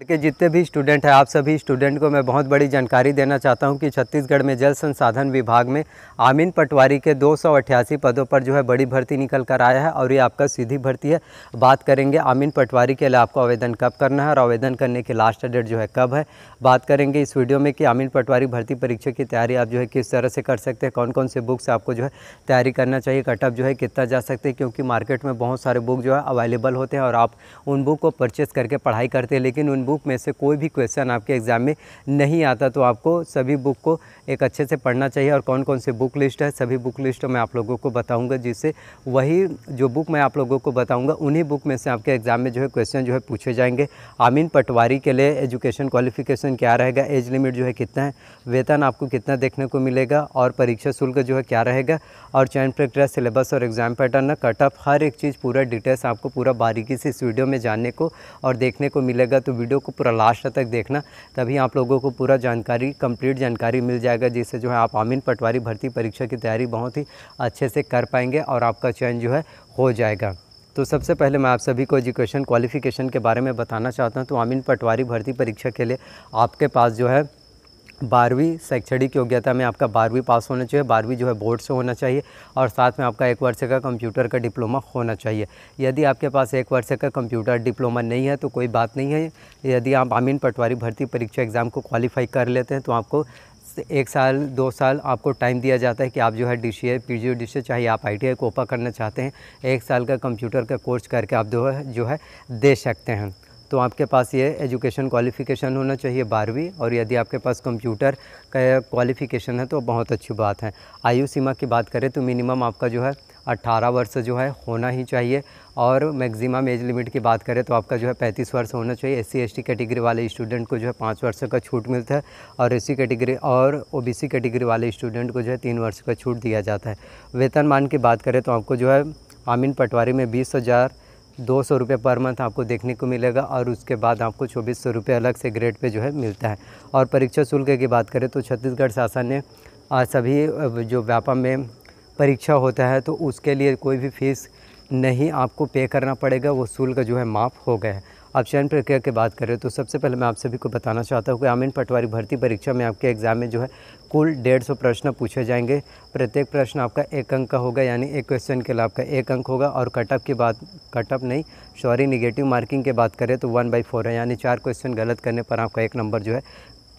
के जितने भी स्टूडेंट हैं, आप सभी स्टूडेंट को मैं बहुत बड़ी जानकारी देना चाहता हूं कि छत्तीसगढ़ में जल संसाधन विभाग में आमीन पटवारी के 288 पदों पर जो है बड़ी भर्ती निकल कर आया है और ये आपका सीधी भर्ती है। बात करेंगे आमीन पटवारी के लिए आपको आवेदन कब करना है और आवेदन करने की लास्ट डेट जो है कब है। बात करेंगे इस वीडियो में कि आमीन पटवारी भर्ती परीक्षा की तैयारी आप जो है किस तरह से कर सकते हैं, कौन कौन से बुक से आपको जो है तैयारी करना चाहिए, कटअप जो है कितना जा सकते हैं, क्योंकि मार्केट में बहुत सारे बुक जो है अवेलेबल होते हैं और आप उन बुक को परचेस करके पढ़ाई करते हैं, लेकिन उन बुक में से कोई भी क्वेश्चन आपके एग्ज़ाम में नहीं आता। तो आपको सभी बुक को एक अच्छे से पढ़ना चाहिए और कौन कौन से बुक लिस्ट है, सभी बुक लिस्ट मैं आप लोगों को बताऊंगा, जिससे वही जो बुक मैं आप लोगों को बताऊंगा उन्हीं बुक में से आपके एग्ज़ाम में जो है क्वेश्चन जो है पूछे जाएंगे। आमीन पटवारी के लिए एजुकेशन क्वालिफिकेशन क्या रहेगा, एज लिमिट जो है कितना है, वेतन आपको कितना देखने को मिलेगा और परीक्षा शुल्क जो है क्या रहेगा और चयन प्रक्रिया, सिलेबस और एग्ज़ाम पैटर्न, कटअप, हर एक चीज़ पूरा डिटेल्स आपको पूरा बारीकी से इस वीडियो में जानने को और देखने को मिलेगा। तो वीडियो को पूरा लास्ट तक देखना, तभी आप लोगों को पूरा जानकारी, कंप्लीट जानकारी मिल जाएगा, जिससे जो है आप आमीन पटवारी भर्ती परीक्षा की तैयारी बहुत ही अच्छे से कर पाएंगे और आपका चयन जो है हो जाएगा। तो सबसे पहले मैं आप सभी को एजुकेशन क्वालिफ़िकेशन के बारे में बताना चाहता हूँ। तो आमीन पटवारी भर्ती परीक्षा के लिए आपके पास जो है 12वीं शैक्षणिक योग्यता में आपका 12वीं पास होना चाहिए, 12वीं जो है बोर्ड से होना चाहिए और साथ में आपका 1 वर्ष का कंप्यूटर का डिप्लोमा होना चाहिए। यदि आपके पास 1 वर्ष का कंप्यूटर डिप्लोमा नहीं है तो कोई बात नहीं है। यदि आप आमीन पटवारी भर्ती परीक्षा एग्ज़ाम को क्वालिफाई कर लेते हैं तो आपको 1 साल 2 साल आपको टाइम दिया जाता है कि आप जो है DCA, PGDCA, चाहे आप ITI कोपा करना चाहते हैं, 1 साल का कंप्यूटर का कोर्स करके आप जो है दे सकते हैं। तो आपके पास ये एजुकेशन क्वालिफ़िकेशन होना चाहिए 12वीं, और यदि आपके पास कंप्यूटर का क्वालिफ़िकेशन है तो बहुत अच्छी बात है। आयु सीमा की बात करें तो मिनिमम आपका जो है 18 वर्ष जो है होना ही चाहिए और मैक्सिमम एज लिमिट की बात करें तो आपका जो है 35 वर्ष होना चाहिए। SC ST कैटेगरी वाले स्टूडेंट को जो है 5 वर्ष का छूट मिलता है और SC कैटेगरी और OBC कैटेगरी वाले स्टूडेंट को जो है 3 वर्ष का छूट दिया जाता है। वेतनमान की बात करें तो आपको जो है आमीन पटवारी में 20,200 रुपये पर मंथ आपको देखने को मिलेगा और उसके बाद आपको 2400 रुपये अलग से ग्रेड पे जो है मिलता है। और परीक्षा शुल्क की बात करें तो छत्तीसगढ़ शासन ने सभी जो व्यापम में परीक्षा होता है तो उसके लिए कोई भी फीस नहीं आपको पे करना पड़ेगा, वो शुल्क जो है माफ़ हो गया है। अब चयन प्रक्रिया की बात करें तो सबसे पहले मैं आप सभी को बताना चाहता हूँ कि आमीन पटवारी भर्ती परीक्षा में आपके एग्ज़ाम में जो है कुल 150 प्रश्न पूछे जाएंगे। प्रत्येक प्रश्न आपका 1 अंक का होगा, यानी एक क्वेश्चन के लिए आपका 1 अंक होगा। और नेगेटिव मार्किंग की बात करें तो 1/4 है, यानी 4 क्वेश्चन गलत करने पर आपका 1 नंबर जो है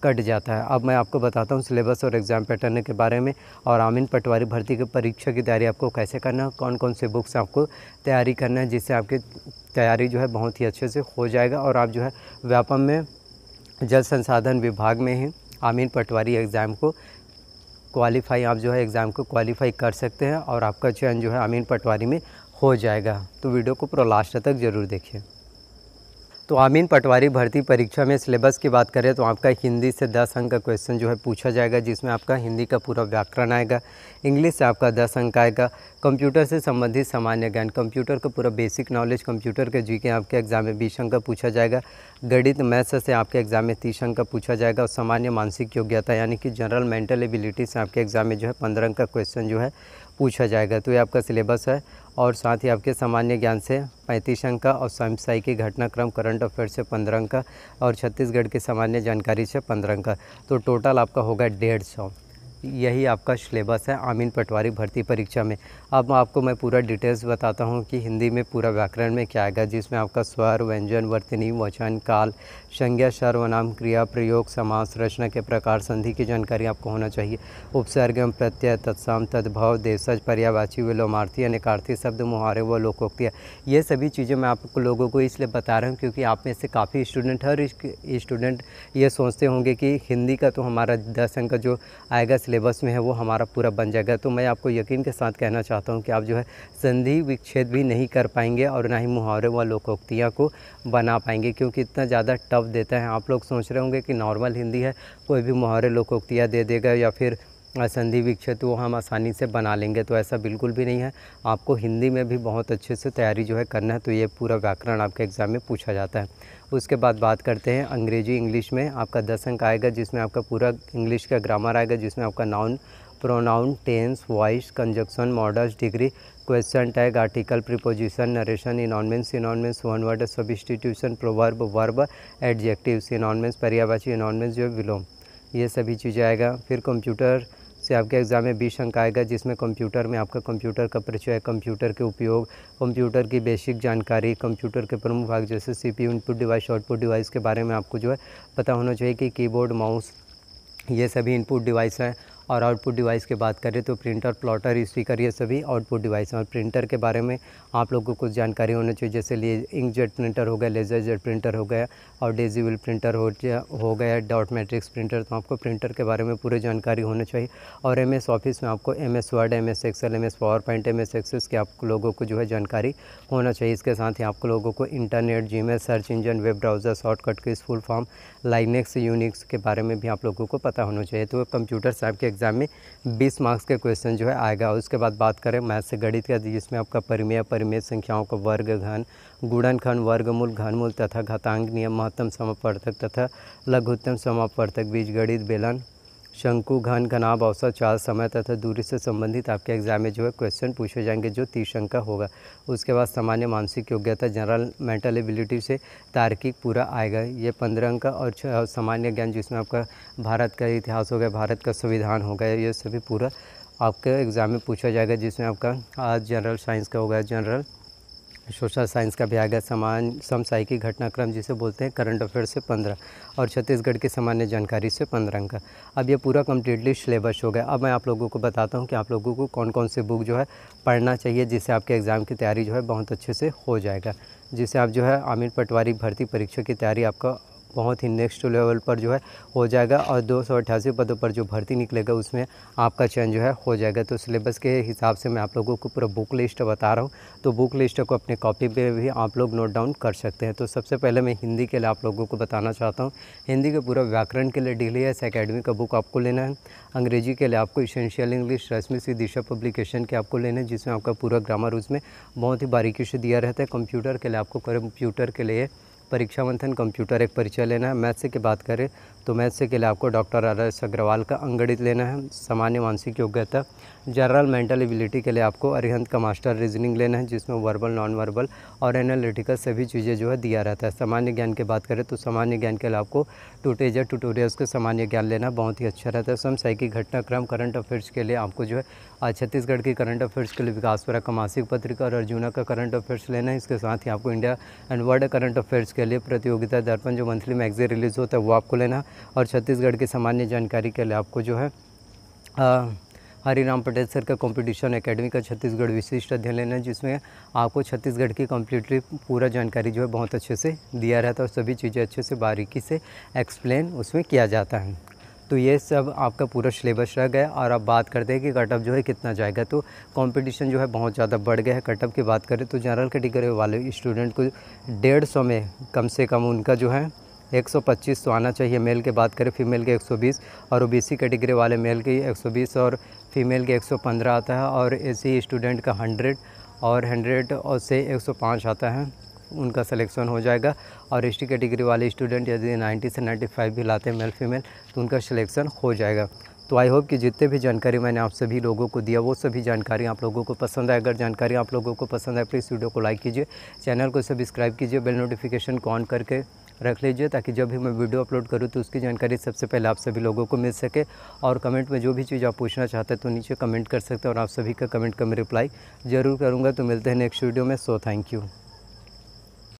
कट जाता है। अब मैं आपको बताता हूँ सिलेबस और एग्ज़ाम पैटर्न के बारे में और आमीन पटवारी भर्ती की परीक्षा की तैयारी आपको कैसे करना है, कौन कौन से बुक्स आपको तैयारी करना है, जिससे आपकी तैयारी जो है बहुत ही अच्छे से हो जाएगा और आप जो है व्यापम में जल संसाधन विभाग में ही आमीन पटवारी एग्ज़ाम को क्वालिफाई कर सकते हैं और आपका चयन जो है आमीन पटवारी में हो जाएगा। तो वीडियो को पूरा लास्ट तक ज़रूर देखिए। तो आमीन पटवारी भर्ती परीक्षा में सिलेबस की बात करें तो आपका हिंदी से 10 अंक का क्वेश्चन जो है पूछा जाएगा, जिसमें आपका हिंदी का पूरा व्याकरण आएगा। इंग्लिश से आपका 10 अंक आएगा। कंप्यूटर से संबंधित सामान्य ज्ञान, कंप्यूटर का पूरा बेसिक नॉलेज, कंप्यूटर के GK आपके एग्ज़ाम में 20 अंक का पूछा जाएगा। गणित मैथ्स से आपके एग्ज़ाम में 30 अंक का पूछा जाएगा और सामान्य मानसिक योग्यता यानी कि जनरल मेंटल एबिलिटी से आपके एग्ज़ाम में जो है 15 अंक का क्वेश्चन जो है पूछा जाएगा। तो ये आपका सिलेबस है और साथ ही आपके सामान्य ज्ञान से 35 अंक का और साइंसाई घटनाक्रम करंट अफेयर से 15 अंक का और छत्तीसगढ़ की सामान्य जानकारी से 15 अंक का। तो टोटल आपका होगा 150। यही आपका सिलेबस है आमीन पटवारी भर्ती परीक्षा में। अब आपको मैं पूरा डिटेल्स बताता हूँ कि हिंदी में पूरा व्याकरण में क्या आएगा, जिसमें आपका स्वर, व्यंजन, वर्तनी, वचन, काल, संज्ञा, सर्वनाम, क्रिया, प्रयोग, समास, रचना के प्रकार, संधि की जानकारी आपको होना चाहिए। उपसर्ग, प्रत्यय, तत्सम, तद्भव, देशज, पर्यायवाची, विलोमार्थी, अनेकार्थी शब्द, मुहावरे व लोकोक्तियाँ, ये सभी चीज़ें मैं आप लोगों को इसलिए बता रहा हूँ क्योंकि आप में से काफ़ी हर स्टूडेंट ये सोचते होंगे कि हिंदी का तो हमारा 10 अंक जो आएगा सिलेबस में है वो हमारा पूरा बन जाएगा। तो मैं आपको यकीन के साथ कहना चाहता हूँ कि आप जो है संधि विच्छेद भी नहीं कर पाएंगे और ना ही मुहावरे व लोकोक्तियाँ को बना पाएंगे, क्योंकि इतना ज़्यादा टफ देता है। आप लोग सोच रहे होंगे कि नॉर्मल हिंदी है, कोई भी मुहावरे लोकोक्तियाँ दे देगा या फिर संधि विच्छेद वो हम आसानी से बना लेंगे, तो ऐसा बिल्कुल भी नहीं है। आपको हिंदी में भी बहुत अच्छे से तैयारी जो है करना है। तो ये पूरा व्याकरण आपके एग्ज़ाम में पूछा जाता है। उसके बाद बात करते हैं अंग्रेजी। इंग्लिश में आपका 10 अंक आएगा, जिसमें आपका पूरा इंग्लिश का ग्रामर आएगा, जिसमें आपका noun, pronoun, tense, voice, conjunction, modals, degree, question tag, article, preposition, narration, antonyms, one word substitution, proverb, verb, adjectives, antonyms, पर्यायवाची, इनॉनमेंस जो विलोम, ये सभी चीज़ें आएगा। फिर कंप्यूटर से आपके एग्ज़ाम में 20 अंक आएगा, जिसमें कंप्यूटर में आपका कंप्यूटर का परिचय, कंप्यूटर के उपयोग, कंप्यूटर की बेसिक जानकारी, कंप्यूटर के प्रमुख भाग जैसे CPU, input device, output device के बारे में आपको जो है पता होना चाहिए कि कीबोर्ड, माउस, ये सभी इनपुट डिवाइस हैं। और आउटपुट डिवाइस की बात करें तो प्रिंटर, प्लॉटर, स्पीकर, ये सभी आउटपुट डिवाइस हैं। और प्रिंटर के बारे में आप लोगों को कुछ जानकारी होनी चाहिए, जैसे इंकजेट प्रिंटर हो गया, लेज़र जेट प्रिंटर हो गया और डेजिबल प्रिंटर हो गया, डॉट मैट्रिक्स प्रिंटर। तो आपको प्रिंटर के बारे में पूरी जानकारी होनी चाहिए। और MS ऑफिस में आपको MS word, MS excel, MS PowerPoint, MS access की आप लोगों को जो है जानकारी होना चाहिए। इसके साथ ही आप लोगों को internet, Gmail, search engine, web browser, shortcut की फुल फॉर्म, लाइनेक्स, यूनिक्स के बारे में भी आप लोगों को पता होना चाहिए। तो कंप्यूटर साहब के एग्ज़ाम में 20 मार्क्स के क्वेश्चन जो है आएगा। उसके बाद बात करें मैथ से गणित का, जिसमें आपका परिमेय, परिमेय संख्याओं का वर्ग, घन, गुणनखंड, वर्गमूल, घनमूल तथा घातांक नियम, महत्तम समापवर्तक तथा लघुत्तम समापवर्तक, बीजगणित, बेलन, शंकु, घन, घनाभ, औसत, चाल, समय तथा दूरी से संबंधित आपके एग्जाम में जो है क्वेश्चन पूछे जाएंगे, जो 30 अंक का होगा। उसके बाद सामान्य मानसिक योग्यता, जनरल मेंटल एबिलिटी से तार्किक पूरा आएगा, ये 15 अंक का। और सामान्य ज्ञान, जिसमें आपका भारत का इतिहास हो गया, भारत का संविधान हो गया, ये सभी पूरा आपके एग्ज़ाम में पूछा जाएगा। जिसमें आपका आज जनरल साइंस का होगा, जनरल सोशल साइंस का भी आएगा, समसामयिकी घटनाक्रम जिसे बोलते हैं, करंट अफेयर से 15 और छत्तीसगढ़ की सामान्य जानकारी से 15 अंक का। अब ये पूरा कम्प्लीटली सिलेबस हो गया। अब मैं आप लोगों को बताता हूँ कि आप लोगों को कौन कौन से बुक जो है पढ़ना चाहिए, जिससे आपके एग्ज़ाम की तैयारी जो है बहुत अच्छे से हो जाएगा, जिससे आप जो है आमीन पटवारी भर्ती परीक्षा की तैयारी आपका बहुत ही नेक्स्ट लेवल पर जो है हो जाएगा। और 288 पदों पर जो भर्ती निकलेगा उसमें आपका चयन जो है हो जाएगा। तो सिलेबस के हिसाब से मैं आप लोगों को पूरा बुक लिस्ट बता रहा हूँ, तो बुक लिस्ट को अपने कॉपी पे भी आप लोग नोट डाउन कर सकते हैं। तो सबसे पहले मैं हिंदी के लिए आप लोगों को बताना चाहता हूँ। हिंदी के पूरा व्याकरण के लिए DLS एकेडमी का बुक आपको लेना है। अंग्रेजी के लिए आपको इसेंशियल इंग्लिश रश्मि सी दिशा पब्लिकेशन के आपको लेना है, जिसमें आपका पूरा ग्रामर उसमें बहुत ही बारीकी से दिया रहता है। कंप्यूटर के लिए आपको कंप्यूटर के लिए परीक्षा मंथन कंप्यूटर एक परिचय लेना है। मैथ से की बात करें तो मैथ से के लिए आपको डॉक्टर RS अग्रवाल का अंगणित लेना है। सामान्य मानसिक योग्यता, जनरल मेंटल एबिलिटी के लिए आपको अरिहंत का मास्टर रीजनिंग लेना है, जिसमें वर्बल, नॉन वर्बल और एनालिटिकल सभी चीज़ें जो है दिया रहता है। सामान्य ज्ञान की बात करें तो सामान्य ज्ञान के लिए आपको ट्यूटोरियल्स के सामान्य ज्ञान लेना बहुत ही अच्छा रहता है। समसामयिकी घटनाक्रम, करंट अफेयर्स के लिए आपको जो है छत्तीसगढ़ की करंट अफेयर्स के लिए विकासपुरा का मासिक पत्रिका और अर्जुना का करंट अफेयर्स लेना है। इसके साथ ही आपको India and world current affairs के लिए प्रतियोगिता दर्पण जो मंथली मैगजीन रिलीज़ होता है वो आपको लेना है। और छत्तीसगढ़ की सामान्य जानकारी के लिए आपको जो है हरिराम पटेल सर का कंपटीशन एकेडमी का छत्तीसगढ़ विशिष्ट अध्ययन लेना है, जिसमें आपको छत्तीसगढ़ की कम्प्लीटली पूरा जानकारी जो है बहुत अच्छे से दिया रहता है और सभी चीज़ें अच्छे से बारीकी से एक्सप्लेन उसमें किया जाता है। तो ये सब आपका पूरा सिलेबस रह गया। और अब बात करते हैं कि कटअप जो है कितना जाएगा। तो कंपटीशन जो है बहुत ज़्यादा बढ़ गया है। कटअप की बात करें तो जनरल कैटेगरी वाले स्टूडेंट को 150 में कम से कम उनका जो है 125 तो आना चाहिए। मेल की बात करें फीमेल के 120 और OBC कैटेगरी वाले मेल के 120 और फीमेल के 115 आता है। और SC स्टूडेंट का 100 और 100 और से 105 आता है, उनका सिलेक्शन हो जाएगा। और ST कैटेगरी वाले स्टूडेंट यदि 90 से 95 भी लाते हैं मेल फीमेल तो उनका सिलेक्शन हो जाएगा। तो आई होप कि जितने भी जानकारी मैंने आप सभी लोगों को दिया वो सभी जानकारी आप लोगों को पसंद आए। अगर जानकारी आप लोगों को पसंद आए प्लीज़ वीडियो को लाइक कीजिए, चैनल को सब्सक्राइब कीजिए, बेल नोटिफिकेशन को ऑन करके रख लीजिए, ताकि जब भी मैं वीडियो अपलोड करूँ तो उसकी जानकारी सबसे पहले आप सभी लोगों को मिल सके। और कमेंट में जो भी चीज़ आप पूछना चाहते हैं तो नीचे कमेंट कर सकते हैं और आप सभी का कमेंट का मैं रिप्लाई ज़रूर करूँगा। तो मिलते हैं नेक्स्ट वीडियो में। So thank you.